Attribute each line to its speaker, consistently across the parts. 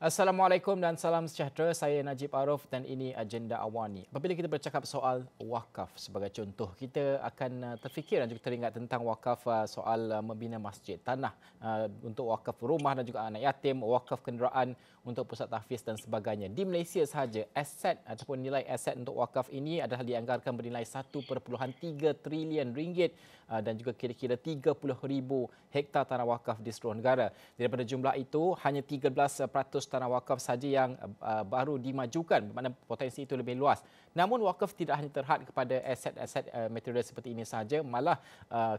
Speaker 1: Assalamualaikum dan salam sejahtera. Saya Najib Arif dan ini Agenda Awani. Apabila kita bercakap soal wakaf sebagai contoh, kita akan terfikir dan juga teringat tentang wakaf soal membina masjid, tanah untuk wakaf rumah dan juga anak yatim, wakaf kenderaan untuk pusat tahfiz dan sebagainya. Di Malaysia sahaja, aset ataupun nilai aset untuk wakaf ini adalah dianggarkan bernilai 1.3 trilion ringgit dan juga kira-kira 30,000 hektar tanah wakaf di seluruh negara. Daripada jumlah itu, hanya 13% tanah wakaf saja yang baru dimajukan, bermakna potensi itu lebih luas. Namun wakaf tidak hanya terhad kepada aset-aset material seperti ini sahaja, malah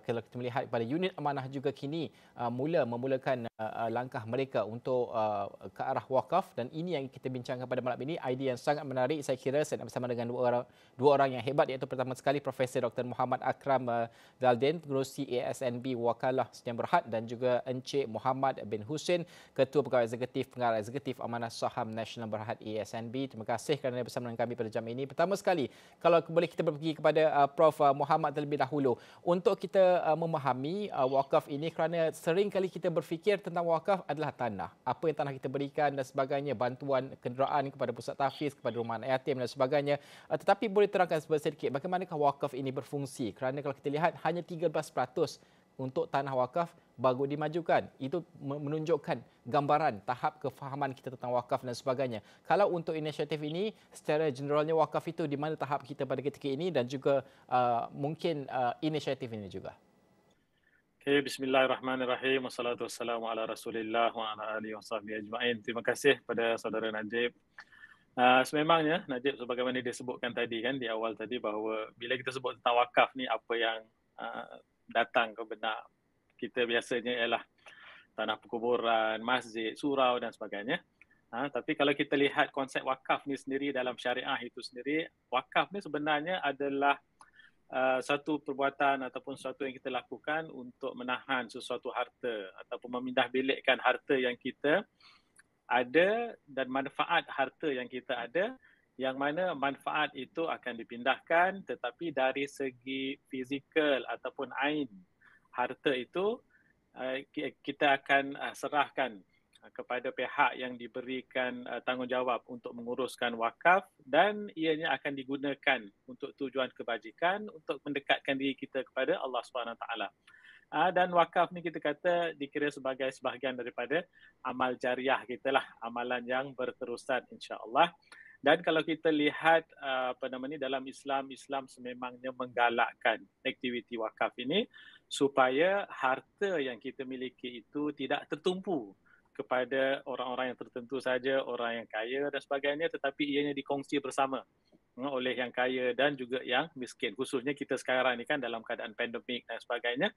Speaker 1: kalau kita melihat pada unit amanah juga kini memulakan langkah mereka untuk ke arah wakaf, dan ini yang kita bincangkan pada malam ini. Idea yang sangat menarik, saya kira saya nak bersama dengan dua orang yang hebat, iaitu pertama sekali Profesor Dr. Muhammad Akram Zaldin, pengerusi ASNB Wakalah Sdn Berhad, dan juga Encik Muhammad bin Husin, Ketua Pegawai Eksekutif Pengarah Eksekutif Amanah Saham Nasional Berhad ASNB. Terima kasih kerana bersama dengan kami pada jam ini. Pertama sekali, kalau boleh kita pergi kepada Prof Muhammad terlebih dahulu untuk kita memahami wakaf ini, kerana sering kali kita berfikir tentang wakaf adalah tanah. Apa yang tanah kita berikan dan sebagainya, bantuan kenderaan kepada pusat tahfiz, kepada rumah anak yatim dan sebagainya. Tetapi boleh terangkan sedikit bagaimanakah wakaf ini berfungsi? Kerana kalau kita lihat hanya 13% untuk tanah wakaf baru dimajukan. Itu menunjukkan gambaran tahap kefahaman kita tentang wakaf dan sebagainya. Kalau untuk inisiatif ini, secara generalnya wakaf itu di mana tahap kita pada ketika ini, dan juga mungkin inisiatif ini juga.
Speaker 2: Okay, bismillahirrahmanirrahim. Wassalatu wassalamu ala Rasulillah wa ala alihi wa sahbihi ajma'in. Terima kasih pada saudara Najib. Sememangnya Najib, sebagaimana dia sebutkan tadi kan di awal tadi, bahawa bila kita sebut tentang wakaf ni, apa yang datang ke benak kita biasanya ialah tanah perkuburan, masjid, surau dan sebagainya. Tapi kalau kita lihat konsep wakaf ni sendiri dalam syariah itu sendiri, wakaf ni sebenarnya adalah satu perbuatan ataupun sesuatu yang kita lakukan untuk menahan sesuatu harta ataupun memindah bilikkan harta yang kita ada dan manfaat harta yang kita ada, yang mana manfaat itu akan dipindahkan, tetapi dari segi fizikal ataupun ain harta itu kita akan serahkan kepada pihak yang diberikan tanggungjawab untuk menguruskan wakaf, dan ianya akan digunakan untuk tujuan kebajikan, untuk mendekatkan diri kita kepada Allah SWT. Dan wakaf ni kita kata dikira sebagai sebahagian daripada amal jariah kita lah, amalan yang berterusan insya-Allah. Dan kalau kita lihat dalam Islam sememangnya menggalakkan aktiviti wakaf ini supaya harta yang kita miliki itu tidak tertumpu kepada orang-orang yang tertentu saja, orang yang kaya dan sebagainya, tetapi ianya dikongsi bersama oleh yang kaya dan juga yang miskin. Khususnya kita sekarang ni kan dalam keadaan pandemik dan sebagainya,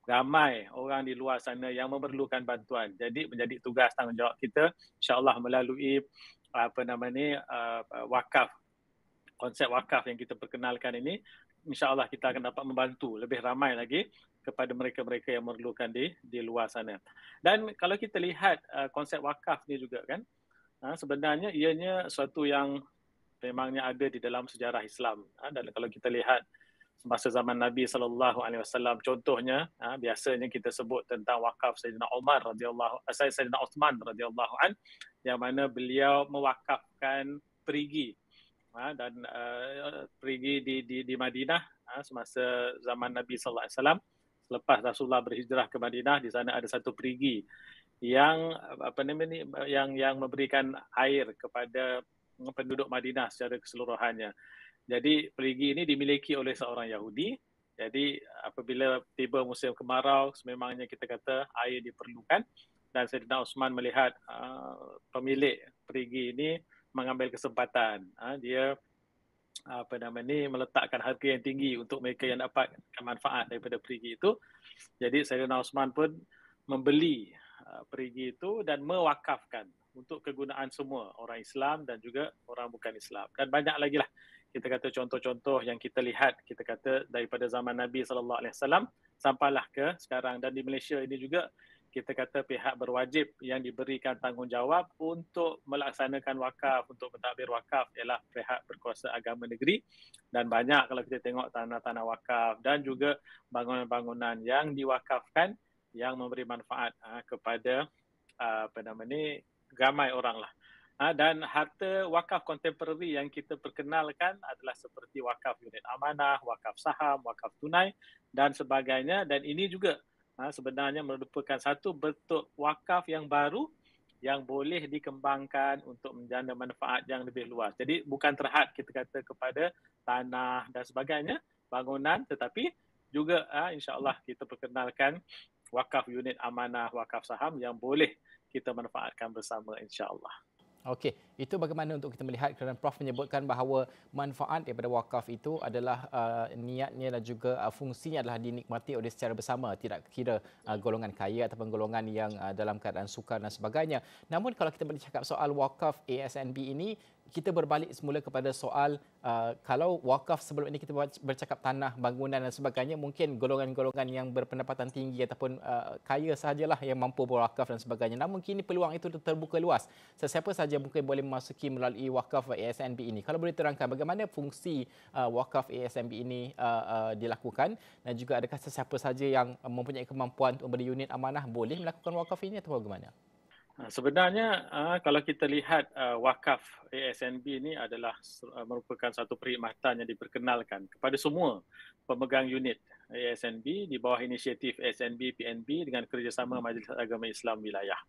Speaker 2: ramai orang di luar sana yang memerlukan bantuan. Jadi menjadi tugas tanggungjawab kita insya-Allah melalui wakaf, konsep wakaf yang kita perkenalkan ini, insya-Allah kita akan dapat membantu lebih ramai lagi kepada mereka-mereka yang memerlukan di luar sana. Dan kalau kita lihat konsep wakaf ni juga kan, sebenarnya ianya suatu yang memangnya ada di dalam sejarah Islam. Dan kalau kita lihat semasa zaman Nabi SAW, contohnya biasanya kita sebut tentang wakaf Sayyidina Uthman radhiyallahu an, yang mana beliau mewakafkan perigi dan perigi di Madinah semasa zaman Nabi SAW. Selepas Rasulullah berhijrah ke Madinah, di sana ada satu perigi yang yang memberikan air kepada penduduk Madinah secara keseluruhannya. Jadi perigi ini dimiliki oleh seorang Yahudi. Jadi apabila tiba musim kemarau, sememangnya kita kata air diperlukan, dan Sayyidina Uthman melihat pemilik perigi ini mengambil kesempatan. Dia meletakkan harga yang tinggi untuk mereka yang dapat manfaat daripada perigi itu. Jadi Sayyidina Uthman pun membeli perigi itu dan mewakafkan untuk kegunaan semua orang Islam dan juga orang bukan Islam. Dan banyak lagi lah kita kata contoh-contoh yang kita lihat, kita kata daripada zaman Nabi SAW sampailah ke sekarang. Dan di Malaysia ini juga kita kata pihak berwajib yang diberikan tanggungjawab untuk melaksanakan wakaf, untuk mentadbir wakaf ialah pihak berkuasa agama negeri. Dan banyak kalau kita tengok tanah-tanah wakaf dan juga bangunan-bangunan yang diwakafkan yang memberi manfaat kepada ramai orang lah. Dan harta wakaf kontemporari yang kita perkenalkan adalah seperti wakaf unit amanah, wakaf saham, wakaf tunai dan sebagainya. Dan ini juga sebenarnya merupakan satu bentuk wakaf yang baru yang boleh dikembangkan untuk menjana manfaat yang lebih luas. Jadi bukan terhad kita kata kepada tanah dan sebagainya, bangunan, tetapi juga insya-Allah kita perkenalkan wakaf unit amanah, wakaf saham yang boleh kita manfaatkan bersama insya-Allah.
Speaker 1: Okey, itu bagaimana untuk kita melihat kerana Prof menyebutkan bahawa manfaat daripada wakaf itu adalah niatnya dan juga fungsinya adalah dinikmati oleh secara bersama, tidak kira golongan kaya ataupun golongan yang dalam keadaan sukar dan sebagainya. Namun kalau kita bercakap soal wakaf ASNB ini, kita berbalik semula kepada soal kalau wakaf sebelum ini kita bercakap tanah, bangunan dan sebagainya, mungkin golongan-golongan yang berpendapatan tinggi ataupun kaya sahajalah yang mampu berwakaf dan sebagainya. Namun kini peluang itu terbuka luas. Sesiapa sahaja mungkin boleh memasuki melalui wakaf ASNB ini. Kalau boleh terangkan bagaimana fungsi wakaf ASNB ini dilakukan dan juga adakah sesiapa sahaja yang mempunyai kemampuan untuk beri unit amanah boleh melakukan wakaf ini atau bagaimana?
Speaker 2: Sebenarnya kalau kita lihat wakaf ASNB ini adalah merupakan satu perkhidmatan yang diperkenalkan kepada semua pemegang unit ASNB di bawah inisiatif ASNB PNB dengan kerjasama Majlis Agama Islam Wilayah.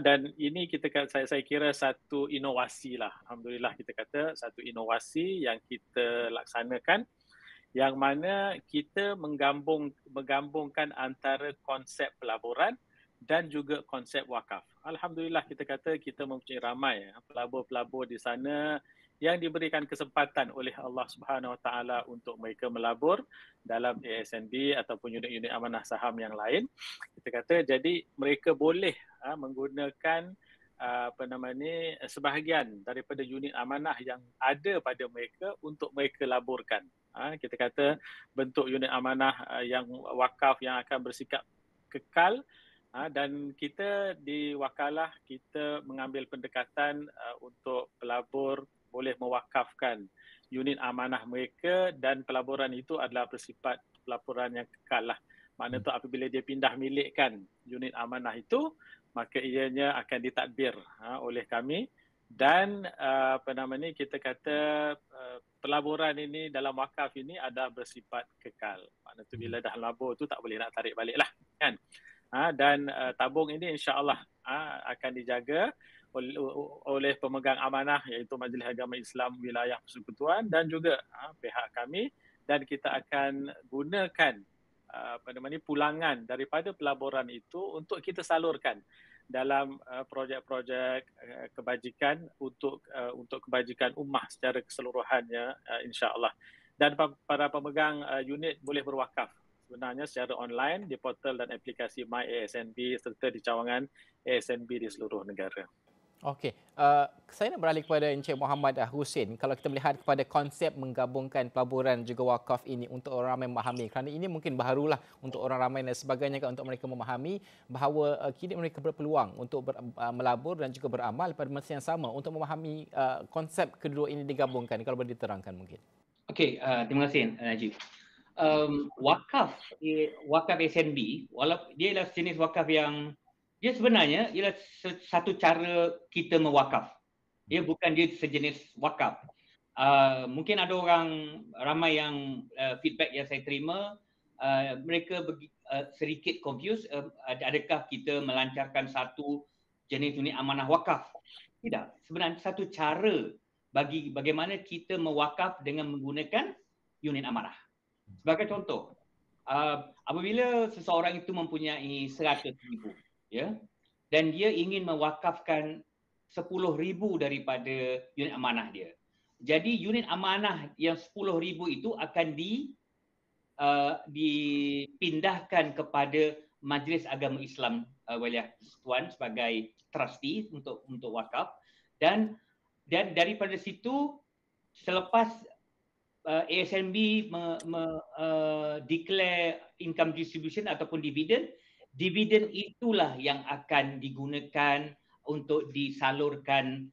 Speaker 2: Dan ini saya kira satu inovasi lah. Alhamdulillah kita kata satu inovasi yang kita laksanakan yang mana kita menggabungkan antara konsep pelaburan dan juga konsep wakaf. Alhamdulillah kita kata kita mempunyai ramai pelabur-pelabur di sana yang diberikan kesempatan oleh Allah Subhanahu Wa Taala untuk mereka melabur dalam ASNB ataupun unit-unit amanah saham yang lain. Kita kata jadi mereka boleh menggunakan sebahagian daripada unit amanah yang ada pada mereka untuk mereka laburkan. Kita kata bentuk unit amanah yang wakaf yang akan bersikap kekal. Dan kita di Wakalah kita mengambil pendekatan untuk pelabur boleh mewakafkan unit amanah mereka dan pelaburan itu adalah bersifat pelaburan yang kekal lah. Maknanya tu apabila dia pindah milikkan unit amanah itu, maka ianya akan ditadbir oleh kami dan kita kata pelaburan ini dalam wakaf ini adalah bersifat kekal. Maknanya tu bila dah labur tu tak boleh nak tarik balik lah kan. Dan tabung ini insya-Allah akan dijaga oleh pemegang amanah iaitu Majlis Agama Islam Wilayah Persekutuan dan juga pihak kami dan kita akan gunakan pulangan daripada pelaburan itu untuk kita salurkan dalam projek-projek kebajikan untuk kebajikan ummah secara keseluruhannya insya-Allah. Dan para pemegang unit boleh berwakaf sebenarnya secara online di portal dan aplikasi My ASNB serta di cawangan ASNB di seluruh negara.
Speaker 1: Okey, saya nak beralih kepada Encik Muhammad Husin. Kalau kita melihat kepada konsep menggabungkan pelaburan juga wakaf ini untuk orang ramai memahami, kerana ini mungkin baharulah untuk orang ramai dan sebagainya untuk mereka memahami bahawa kini mereka berpeluang untuk melabur dan juga beramal pada masa yang sama untuk memahami konsep kedua ini digabungkan. Kalau boleh diterangkan mungkin.
Speaker 3: Okey, terima kasih Najib. Wakaf SNB, walaupun dia adalah jenis wakaf yang dia sebenarnya ialah satu cara kita mewakaf. Dia bukan dia sejenis wakaf. Mungkin ada orang ramai yang feedback yang saya terima, mereka sedikit confused, adakah kita melancarkan satu jenis unit amanah wakaf? Tidak, sebenarnya satu cara bagaimana kita mewakaf dengan menggunakan unit amanah. Sebagai contoh, apabila seseorang itu mempunyai 100,000, ya, dan dia ingin mewakafkan 10,000 daripada unit amanah dia. Jadi unit amanah yang 10,000 itu akan dipindahkan kepada Majlis Agama Islam Wilayah Persekutuan sebagai trustee untuk wakaf dan daripada situ selepas ASNB declare income distribution ataupun dividen itulah yang akan digunakan untuk disalurkan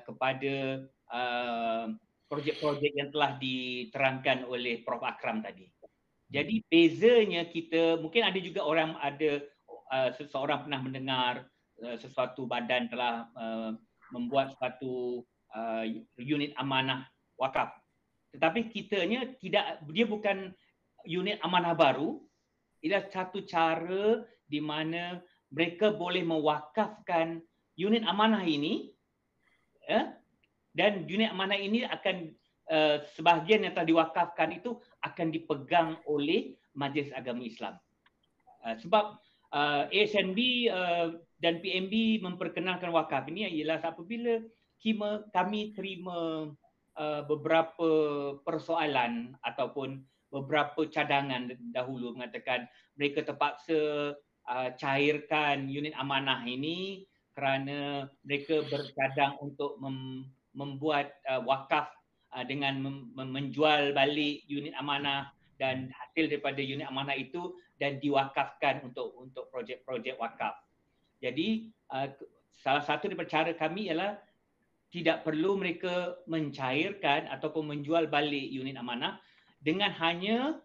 Speaker 3: kepada projek-projek yang telah diterangkan oleh Prof Akram tadi. Jadi bezanya kita, mungkin ada juga seseorang pernah mendengar sesuatu badan telah membuat suatu unit amanah wakaf. Tetapi kitanya tidak, dia bukan unit amanah baru, ialah satu cara di mana mereka boleh mewakafkan unit amanah ini, dan unit amanah ini akan sebahagian yang telah diwakafkan itu akan dipegang oleh Majlis Agama Islam. Sebab ASNB dan PMB memperkenalkan wakaf ini ialah apabila kami terima beberapa persoalan ataupun beberapa cadangan dahulu mengatakan mereka terpaksa cairkan unit amanah ini kerana mereka bercadang untuk membuat wakaf dengan menjual balik unit amanah dan hasil daripada unit amanah itu dan diwakafkan untuk projek-projek wakaf. Jadi salah satu daripada cara kami ialah tidak perlu mereka mencairkan ataupun menjual balik unit amanah dengan hanya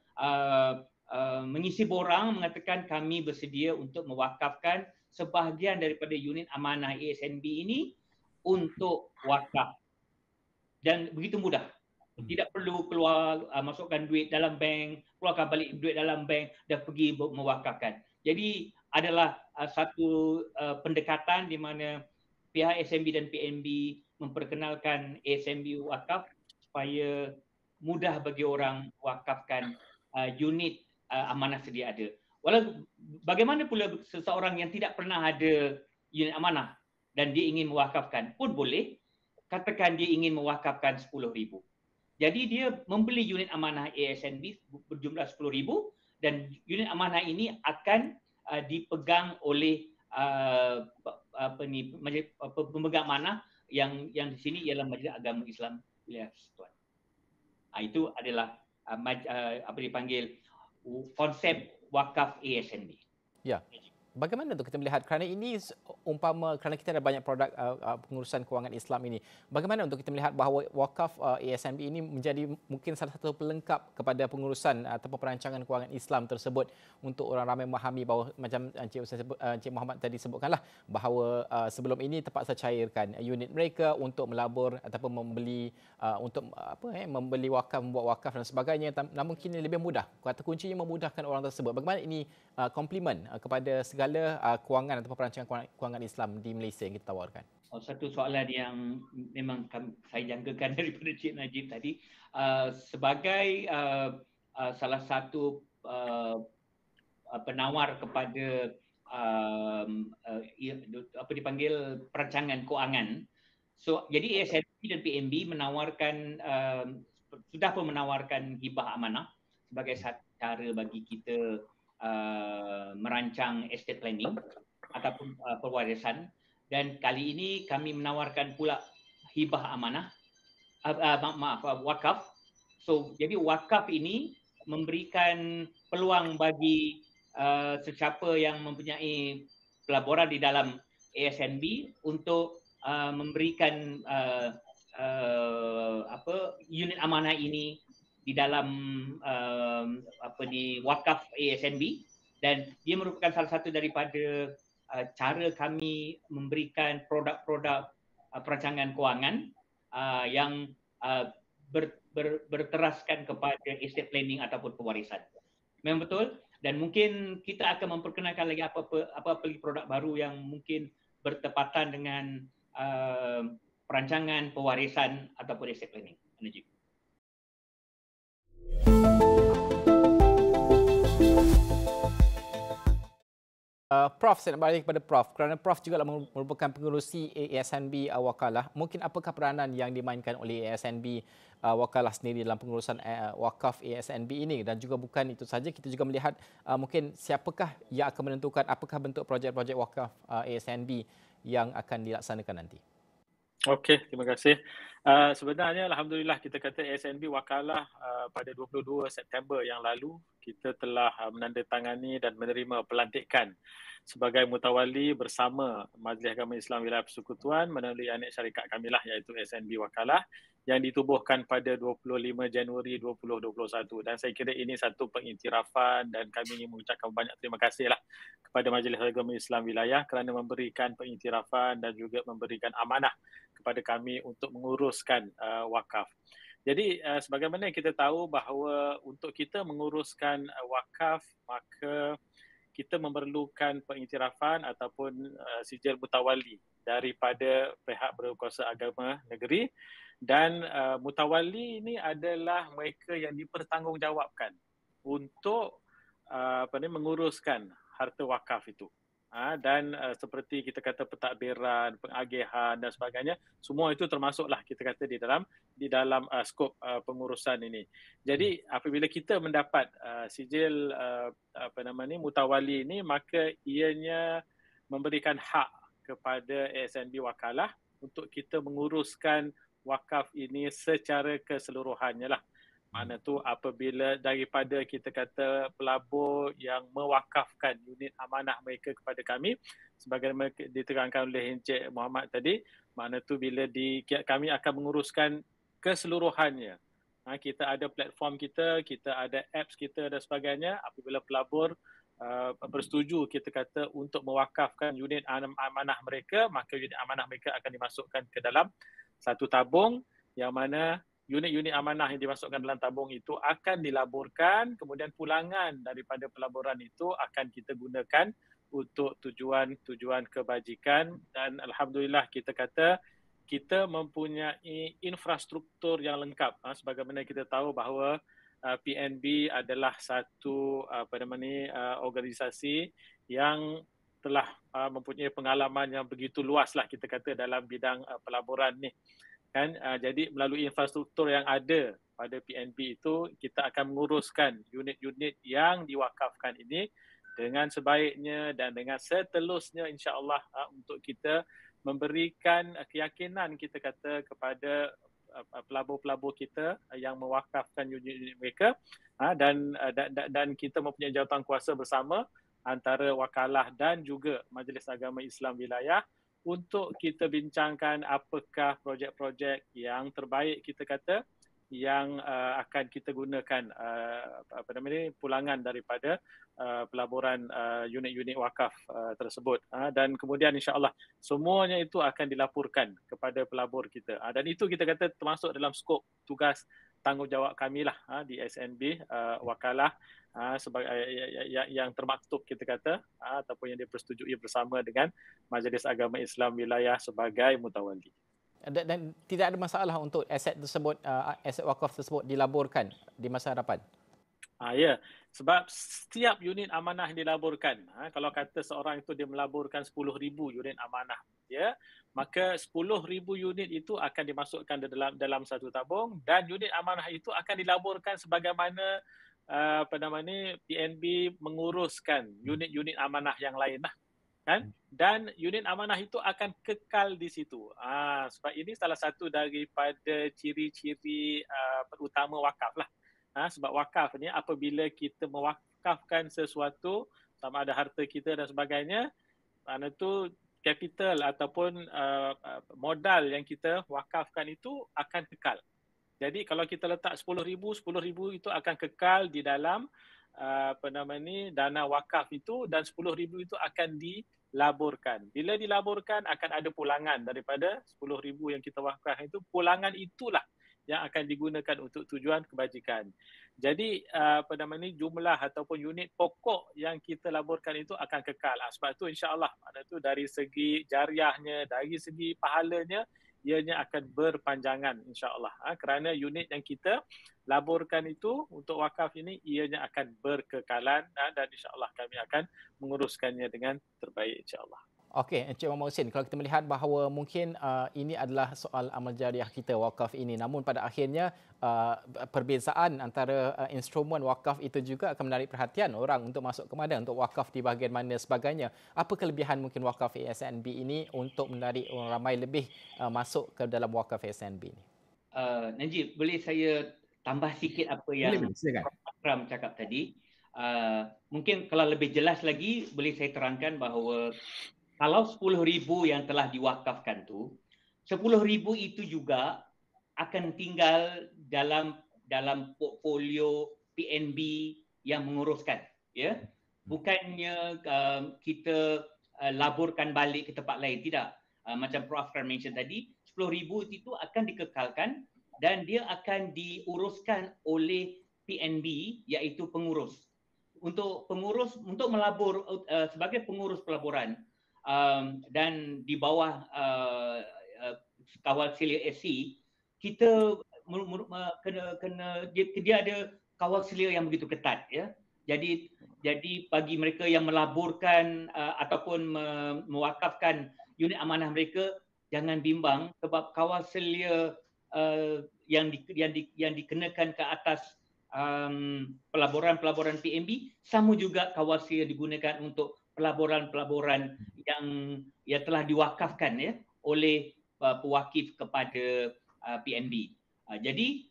Speaker 3: mengisi borang mengatakan kami bersedia untuk mewakafkan sebahagian daripada unit amanah ASNB ini untuk wakaf. Dan begitu mudah. Tidak perlu keluar masukkan duit dalam bank, keluarkan balik duit dalam bank dan pergi mewakafkan. Jadi adalah satu pendekatan di mana pihak ASNB dan PNB memperkenalkan ASNB wakaf supaya mudah bagi orang wakafkan unit amanah sedia ada. Walau bagaimana pula seseorang yang tidak pernah ada unit amanah dan dia ingin mewakafkan pun boleh. Katakan dia ingin mewakafkan 10,000. Jadi dia membeli unit amanah ASNB berjumlah 10,000 dan unit amanah ini akan dipegang oleh pemegang amanah yang di sini ialah Majlis Agama Islam Wilayah Persekutuan. Itu adalah apa dipanggil konsep wakaf ASNB.
Speaker 1: Ya. Bagaimana untuk kita melihat kerana ini kerana kita ada banyak produk pengurusan kewangan Islam ini, bagaimana untuk kita melihat bahawa wakaf ASNB ini menjadi mungkin salah satu pelengkap kepada pengurusan ataupun perancangan kewangan Islam tersebut untuk orang ramai memahami bahawa macam Encik Muhammad tadi sebutkanlah bahawa sebelum ini terpaksa cairkan unit mereka untuk melabur ataupun membeli membeli wakaf, membuat wakaf dan sebagainya, namun kini lebih mudah. Kata kuncinya memudahkan orang tersebut. Bagaimana ini komplimen kepada segala kewangan ataupun perancangan kewangan Islam di Malaysia yang kita tawarkan?
Speaker 3: Satu soalan yang memang saya jangkakan daripada Cik Najib tadi, sebagai salah satu penawar kepada apa dipanggil perancangan kewangan. So jadi ASNB dan PNB menawarkan sudah pun menawarkan hibah amanah sebagai satu cara bagi kita merancang estate planning ataupun pewarisan, dan kali ini kami menawarkan pula hibah amanah wakaf. So jadi wakaf ini memberikan peluang bagi sesiapa yang mempunyai pelaburan di dalam ASNB untuk memberikan unit amanah ini di dalam wakaf ASNB, dan dia merupakan salah satu daripada cara kami memberikan produk-produk perancangan kewangan yang berteraskan kepada estate planning ataupun pewarisan. Memang betul, dan mungkin kita akan memperkenalkan lagi apa lagi produk baru yang mungkin bertepatan dengan perancangan pewarisan ataupun estate planning. Najib.
Speaker 1: Prof, saya nak balik kepada Prof kerana Prof juga merupakan pengerusi ASNB Wakalah. Mungkin apakah peranan yang dimainkan oleh ASNB Wakalah sendiri dalam pengurusan wakaf ASNB ini, dan juga bukan itu saja, kita juga melihat mungkin siapakah yang akan menentukan apakah bentuk projek-projek wakaf ASNB yang akan dilaksanakan nanti.
Speaker 2: Okey, terima kasih. Sebenarnya alhamdulillah kita kata ASNB Wakalah pada 22 September yang lalu kita telah menandatangani dan menerima pelantikan sebagai mutawali bersama Majlis Agama Islam Wilayah Persekutuan melalui anek syarikat kami lah, iaitu ASNB Wakalah, yang ditubuhkan pada 25 Januari 2021, dan saya kira ini satu pengiktirafan dan kami ingin mengucapkan banyak terima kasihlah kepada Majlis Agama Islam Wilayah kerana memberikan pengiktirafan dan juga memberikan amanah kepada kami untuk menguruskan wakaf. Jadi sebagaimana kita tahu bahawa untuk kita menguruskan wakaf, maka kita memerlukan pengiktirafan ataupun sijil mutawali daripada pihak berkuasa agama negeri, dan mutawali ini adalah mereka yang dipertanggungjawabkan untuk menguruskan harta wakaf itu. Dan seperti kita kata pentadbiran, pengagihan dan sebagainya, semua itu termasuklah kita kata di dalam skop pengurusan ini. Jadi apabila kita mendapat sijil mutawali ini, maka ianya memberikan hak kepada ASNB Wakalah untuk kita menguruskan wakaf ini secara keseluruhannya lah. Mana tu apabila daripada kita kata pelabur yang mewakafkan unit amanah mereka kepada kami, sebagaimana diterangkan oleh Encik Muhammad tadi, mana tu bila kami akan menguruskan keseluruhannya. Kita ada platform kita ada apps kita dan sebagainya. Apabila pelabur bersetuju kita kata untuk mewakafkan unit amanah mereka, maka unit amanah mereka akan dimasukkan ke dalam satu tabung, yang mana unit-unit amanah yang dimasukkan dalam tabung itu akan dilaburkan, kemudian pulangan daripada pelaburan itu akan kita gunakan untuk tujuan kebajikan. Dan alhamdulillah kita kata kita mempunyai infrastruktur yang lengkap. Sebagaimana kita tahu bahawa PNB adalah satu organisasi yang telah mempunyai pengalaman yang begitu luas lah kita kata dalam bidang pelaburan ni. Jadi melalui infrastruktur yang ada pada PNB itu, kita akan menguruskan unit-unit yang diwakafkan ini dengan sebaiknya dan dengan seterusnya, insya-Allah, untuk kita memberikan keyakinan kita kata kepada pelabur-pelabur kita yang mewakafkan unit-unit mereka, dan kita mempunyai jawatankuasa bersama antara wakalah dan juga Majlis Agama Islam Wilayah untuk kita bincangkan apakah projek-projek yang terbaik kita kata yang akan kita gunakan pulangan daripada pelaburan unit-unit wakaf tersebut, dan kemudian insya-Allah semuanya itu akan dilaporkan kepada pelabur kita, dan itu kita kata termasuk dalam skop tugas tanggungjawab kami lah di SNB Wakalah, sebagai yang termaktub kita kata, ataupun yang dipersetujui bersama dengan Majlis Agama Islam Wilayah sebagai mutawali.
Speaker 1: Dan tidak ada masalah untuk aset tersebut, aset wakaf tersebut dilaburkan di masa hadapan?
Speaker 2: Ya, sebab setiap unit amanah yang dilaburkan, kalau kata seorang itu dia melaburkan 10,000 unit amanah dia, maka 10,000 unit itu akan dimasukkan dalam satu tabung, dan unit amanah itu akan dilaburkan sebagaimana PNB menguruskan unit-unit amanah yang lain lah, kan? Dan unit amanah itu akan kekal di situ. Sebab ini salah satu daripada ciri-ciri utama wakaf lah. Sebab wakaf ni apabila kita mewakafkan sesuatu, sama ada harta kita dan sebagainya, mana tu capital ataupun modal yang kita wakafkan itu akan kekal. Jadi kalau kita letak 10,000 itu akan kekal di dalam dana wakaf itu, dan 10,000 itu akan dilaburkan. Bila dilaburkan akan ada pulangan daripada 10,000 yang kita wakafkan itu, pulangan itulah yang akan digunakan untuk tujuan kebajikan. Jadi jumlah ataupun unit pokok yang kita laburkan itu akan kekal. Sebab itu insya-Allah dari segi jariahnya, dari segi pahalanya, ianya akan berpanjangan insya-Allah, kerana unit yang kita laburkan itu untuk wakaf ini ianya akan berkekalan, dan insya-Allah kami akan menguruskannya dengan terbaik insya-Allah.
Speaker 1: Okey, Encik Muhammad Hussein, kalau kita melihat bahawa mungkin ini adalah soal amal jariah kita, wakaf ini, namun pada akhirnya perbezaan antara instrumen wakaf itu juga akan menarik perhatian orang untuk masuk ke mana, untuk wakaf di bahagian mana sebagainya. Apa kelebihan mungkin wakaf ASNB ini untuk menarik orang ramai lebih masuk ke dalam wakaf ASNB ini?
Speaker 3: Najib, boleh saya tambah sikit apa yang Akram cakap tadi? Mungkin kalau lebih jelas lagi, boleh saya terangkan bahawa kalau 10,000 yang telah diwakafkan tu, 10,000 itu juga akan tinggal dalam portfolio PNB yang menguruskan, ya. Bukannya kita laburkan balik ke tempat lain, tidak. Macam Prof mention tadi, 10,000 itu akan dikekalkan dan dia akan diuruskan oleh PNB, iaitu pengurus. Untuk melabur sebagai pengurus pelaburan dan di bawah kawal selia SC, kita dia ada kawal selia yang begitu ketat, ya. Jadi bagi mereka yang melaburkan ataupun mewakafkan unit amanah mereka, jangan bimbang sebab kawal selia yang dikenakan ke atas pelaburan PNB sama juga kawal selia digunakan untuk pelaburan yang telah diwakafkan, ya, oleh pewakif kepada PNB. Jadi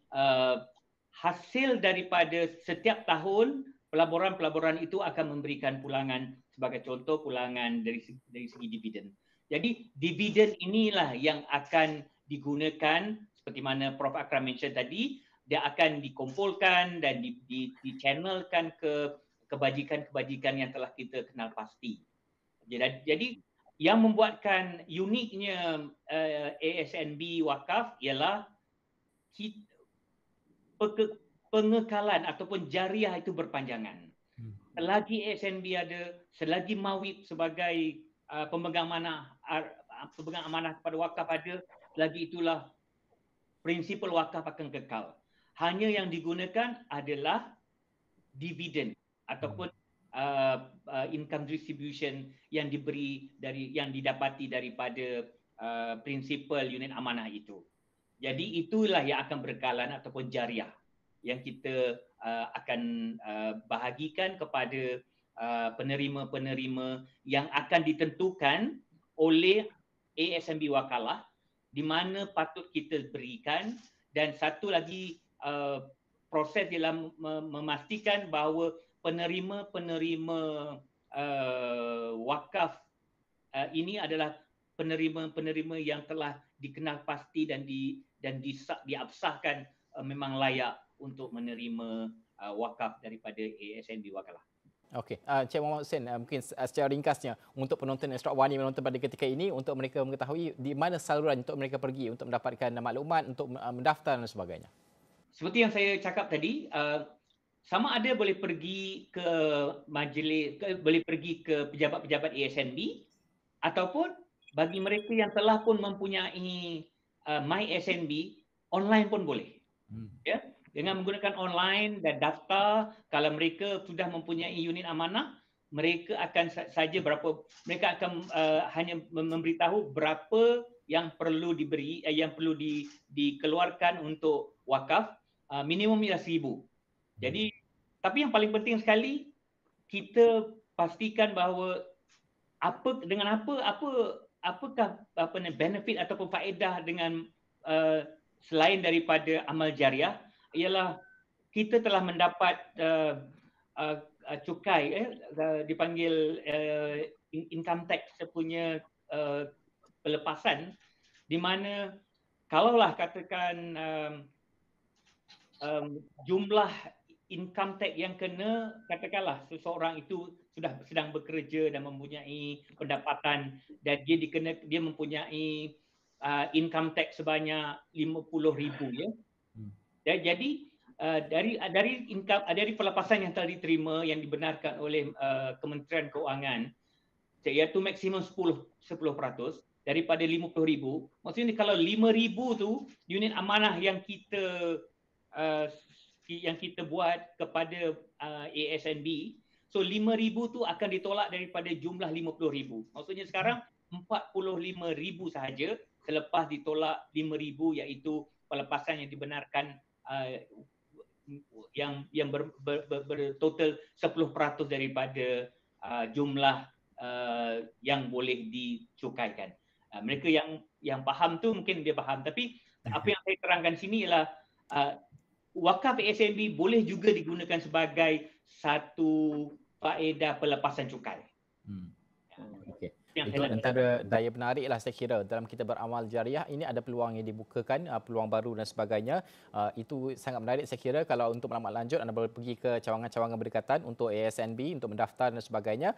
Speaker 3: hasil daripada setiap tahun pelaburan itu akan memberikan pulangan, sebagai contoh pulangan dari segi dividen. Jadi dividen inilah yang akan digunakan seperti mana Prof Akram mention tadi, dia akan dikumpulkan dan di-channelkan ke kebajikan-kebajikan yang telah kita kenal pasti. Jadi yang membuatkan uniknya ASNB wakaf ialah pengekalan ataupun jariah itu berpanjangan. Selagi ASNB ada, selagi Mawib sebagai pemegang amanah kepada wakaf ada, selagi itulah prinsipal wakaf akan kekal. Hanya yang digunakan adalah dividen ataupun income distribution yang didapati daripada prinsipal unit amanah itu. Jadi itulah yang akan berkalan ataupun jariah yang kita akan bahagikan kepada penerima-penerima yang akan ditentukan oleh ASNB Wakalah di mana patut kita berikan, dan satu lagi proses dalam memastikan bahawa penerima-penerima wakaf ini adalah penerima-penerima yang telah dikenal pasti dan diabsahkan memang layak untuk menerima wakaf daripada ASNB Wakalah.
Speaker 1: Okey, Encik Muhammad Hussein, mungkin secara ringkasnya untuk penonton Extra Awani menonton pada ketika ini, untuk mereka mengetahui di mana saluran untuk mereka pergi untuk mendapatkan maklumat, untuk mendaftar dan sebagainya.
Speaker 3: Seperti yang saya cakap tadi, sama ada boleh pergi ke majlis, boleh pergi ke pejabat-pejabat ASNB, ataupun bagi mereka yang telah pun mempunyai My SNB, online pun boleh. Ya, dengan menggunakan online dan daftar, kalau mereka sudah mempunyai unit amanah, mereka akan saja mereka akan hanya memberitahu berapa yang perlu diberi, yang perlu dikeluarkan untuk wakaf, minimum ialah 1,000. Jadi, tapi yang paling penting sekali, kita pastikan bahawa apakah benefit ataupun faedah dengan selain daripada amal jariah, ialah kita telah mendapat cukai, dipanggil income tax punya pelepasan, di mana kalaulah katakan jumlah income tax yang kena, katakanlah seseorang itu sedang bekerja dan mempunyai pendapatan dan dia mempunyai income tax sebanyak 50,000, ya. Jadi dari pelepasan yang telah diterima yang dibenarkan oleh Kementerian Keuangan, iaitu maksimum 10% daripada 50,000. Maksudnya kalau 5,000 tu unit amanah yang kita buat kepada ASNB, so 5,000 tu akan ditolak daripada jumlah 50,000. Maksudnya sekarang 45,000 sahaja selepas ditolak 5,000, iaitu pelepasan yang dibenarkan yang bertotal 10% daripada jumlah yang boleh dicukaikan. Mereka yang faham tu mungkin dia faham, tapi apa yang saya terangkan sini ialah wakaf ASNB boleh juga digunakan sebagai satu faedah pelepasan cukai.
Speaker 1: Okey.
Speaker 3: Yang
Speaker 1: Itu
Speaker 3: saya nak
Speaker 1: antara daya menarik lah saya kira dalam kita beramal jariah ini ada peluang yang dibukakan, peluang baru dan sebagainya. Itu sangat menarik saya kira kalau untuk maklumat lanjut anda boleh pergi ke cawangan-cawangan berdekatan untuk ASNB untuk mendaftar dan sebagainya.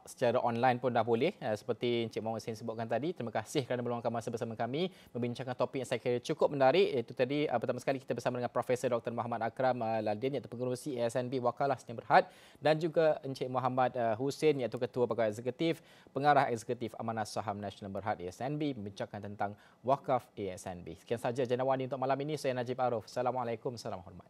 Speaker 1: Secara online pun dah boleh seperti Encik Muhammad Hussein sebutkan tadi. Terima kasih kerana meluangkan masa bersama kami membincangkan topik yang saya kira cukup menarik. Itu tadi pertama sekali kita bersama dengan Profesor Dr. Muhammad Akram Ladin iaitu pengerusi ASNB Wakalah Sdn Bhd dan juga Encik Muhammad Hussein iaitu Ketua Pegawai Eksekutif Pengarah Eksekutif Amanah Saham Nasional Berhad ASNB membincangkan tentang wakaf ASNB. Sekian saja Jendawani untuk malam ini. Saya Najib Arif. Assalamualaikum. Salam hormat.